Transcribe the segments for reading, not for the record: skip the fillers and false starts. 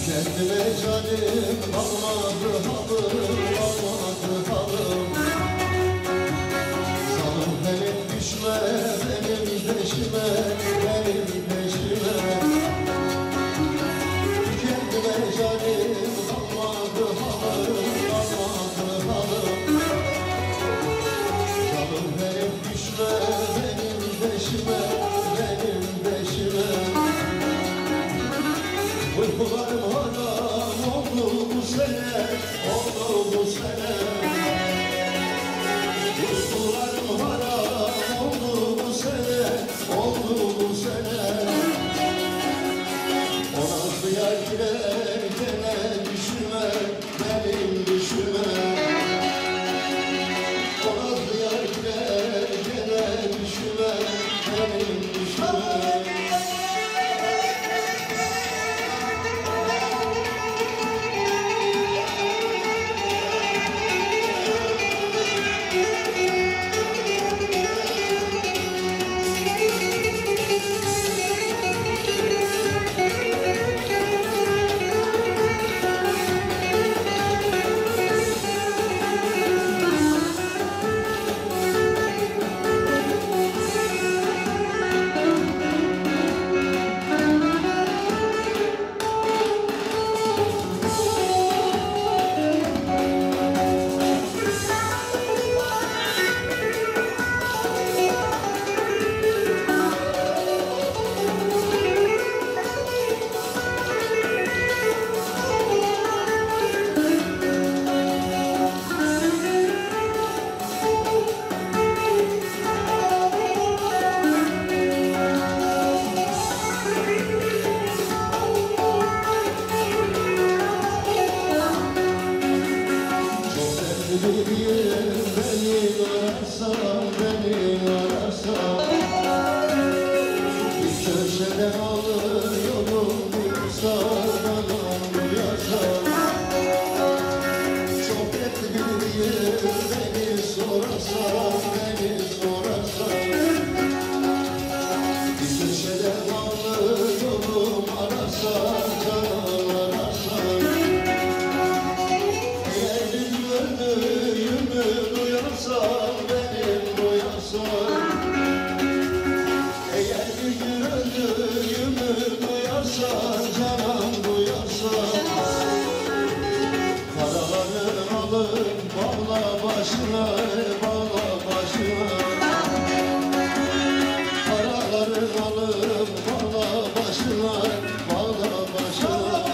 Kendime canım kalmadı halım, kalmadı halım. Zalim benim düşme, benim peşime, benim peşime. Kendime canım kalmadı halım, kalmadı halım. Zalim benim düşme, benim peşime, benim peşime. Uykularım haram oldu bu sene, oldu bu sene. Uykularım haram oldu bu sene, oldu bu sene. O nazlı yar girerkene düşünme, benim düşünme. O nazlı yar girerkene düşünme, benim düşünme. Beni ararsan, beni ararsan, bir köşeden alır yolum bulsa, bana duyarsan. Çok etkilir beni sorarsan, beni sorarsan. Bir köşeden alır yolum ararsan, canım ararsan. Gördüğümü duyarsan, benim duyarsan. Eğer bir gün öldüğümü duyarsan, canım duyarsan. Paraları alıp bağla başına, bağla başına. Paraları alıp bağla başına, bağla başına.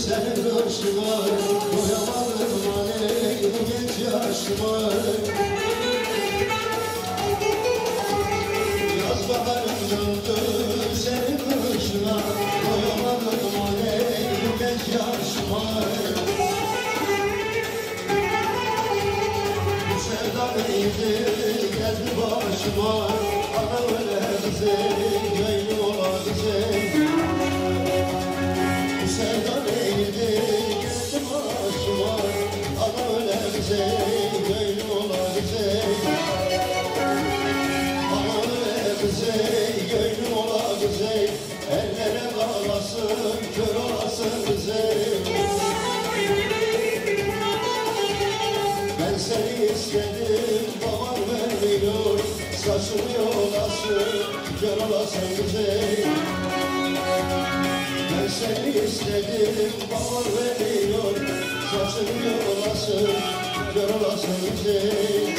Senin başıma koyamadım hani bu genç yaşıma. Yaz baharım döndü senin başına koyamadım hani bu genç yaşıma. Bu sevda neydi geldi başıma. Ana öyle bize gönlüm ola bize. Bu sevda neydi geldi başıma. Ana öyle bize gönlüm ola bize. Ana öyle bize gönlüm ola bize. Ellere bağlasın kör olasın bize. saçını yolasın, kör olasın güzel. Ben seni istedim, babam veriyor, saçını yolasın, kör olasın güzel.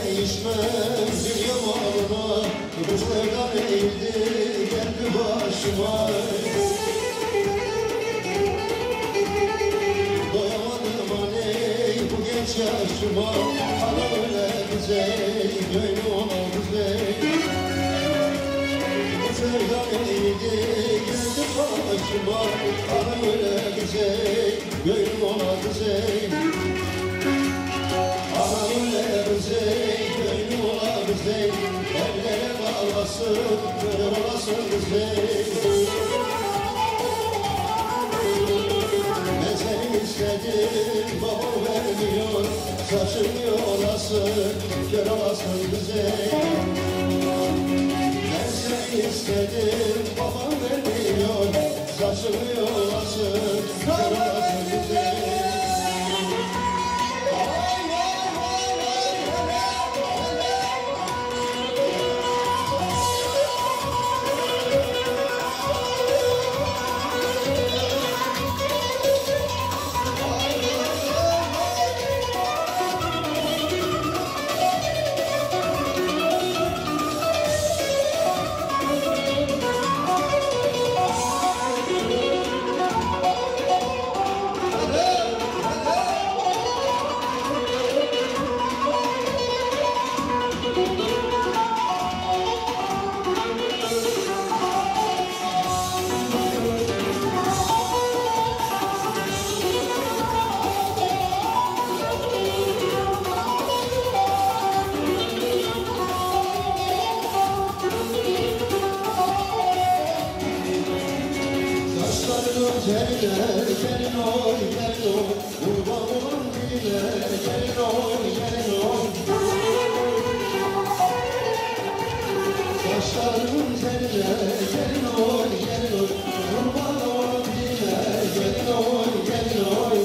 Değişmem dünya malına, kuşlardan eğildi geldi başıma. Doyamadım aney bu genç yaşıma, ana öyle güzel, gönlü ona güzel. Kuşlardan eğildi geldi başıma, ana öyle güzel, gönlü ona güzel. Ana öyle güzel, gönlü ona güzel, ellere bağlasın, böyle olasın güzel. Ben seni istedim, babam vermiyor, saçın yolasın, kör olasın güzel. Ben seni istedim, babam vermiyor, saçın yolasın, kör olasın güzel. Gelin oy, gelin oy, kurban olun diline, gelin oy, gelin oy. Saçlarımın teline, gelin oy, gelin oy, kurban olun diline, gelin oy, gelin oy.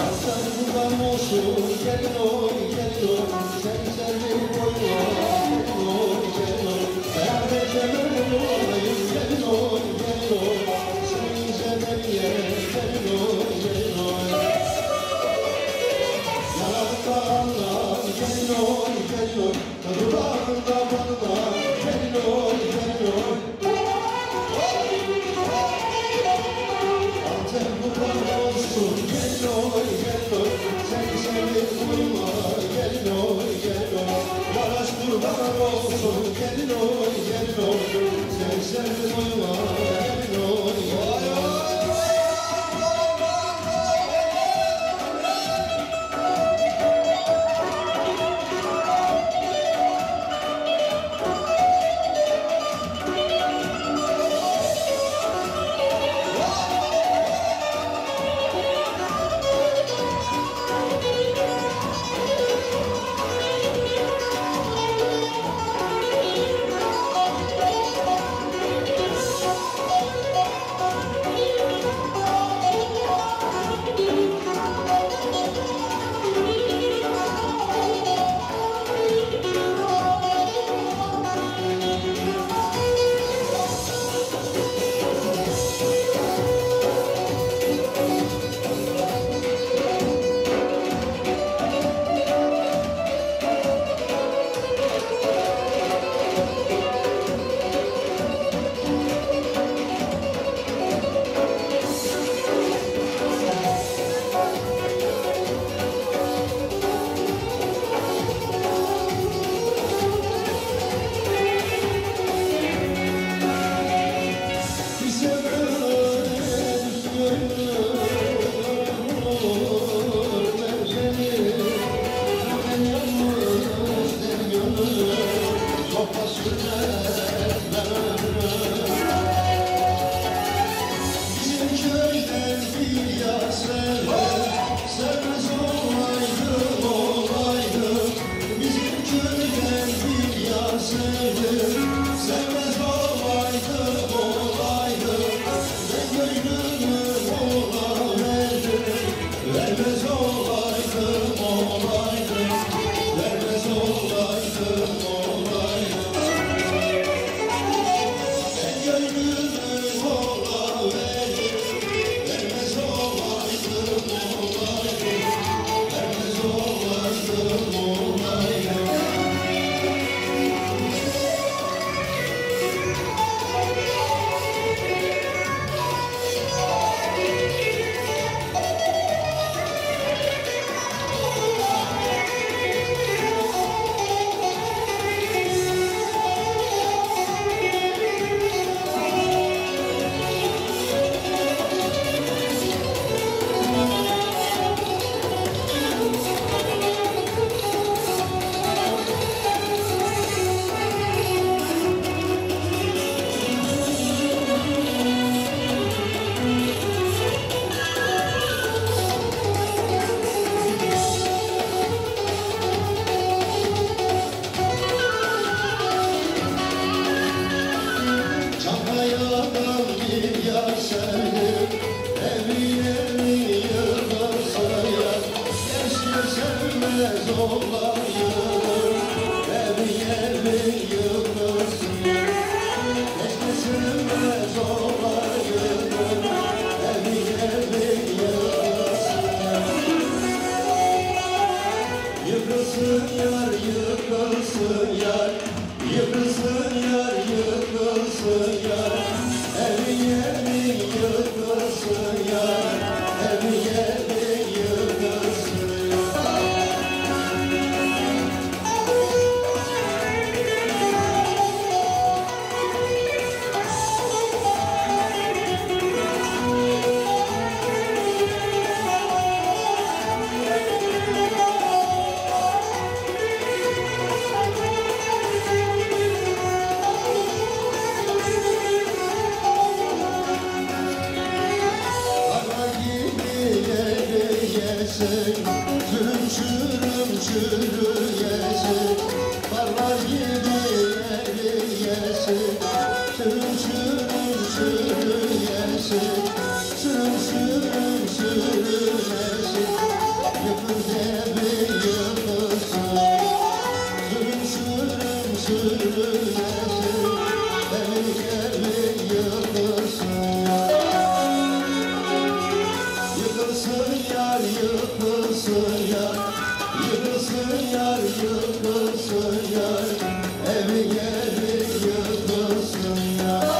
Aslan kurban olsun, gelin oy, gelin oy, sen sevdiğin boyuna, gelin oy, gelin oy. Beraber olayım, gelin oy, gelin oy, seni sevmeye, gelin oy, gelin oy. Yanakta anlar, gelin oy, gelin oy, dudağında bağlar, gelin oy, gelin oy. Antep kurban olsun, gelin oy, gelin oy, seni sevip uyuma, gelin oy, gelin oy. Maraş kurban olsun, gelin oy, gelin oy, seni sevip uyuma, gelin oy, gelin oy. sürünmez olayım, evi evi yıkılsın. Keşke sürünmez olayım, evi evi yıkılsın. Yıkılsın yar, yıkılsın yar, yıkılsın yar, yıkılsın yar, evi evi yıkılsın yar, evi evi yıkılsın yar. Çürüm çürüm çürüyesin, barlar gibi eriyesin. Çürüm çürüm çürüyesin, çürüm çürüm çürüyesin. Yıkıl evi yıkılsın, çürüm çürüm çürüyesin. Evi evi yıkılsın. Yıkılsın yar, yıkılsın yar, yıkılsın yar, yıkılsın yar, evi evi yıkılsın yar.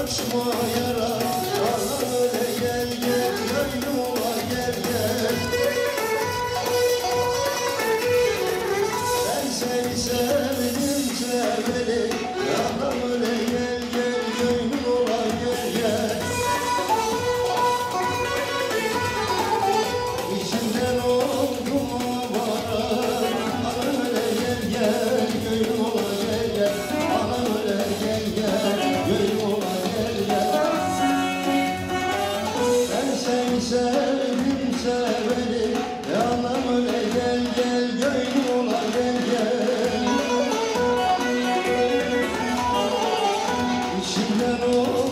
Açma yara, bana öyle gel gel, gönlüme gel gel. Ben seni sevdim seveli, bana öyle gel gel, gönlüme gel gel. İçimden oldum bana, bana öyle gel gel, gönlüme gel gel. Bana öyle gel gel, gönlüme sevdim seveli, yanım öyle gel gel, gönlüm ola gel gel. İçimden o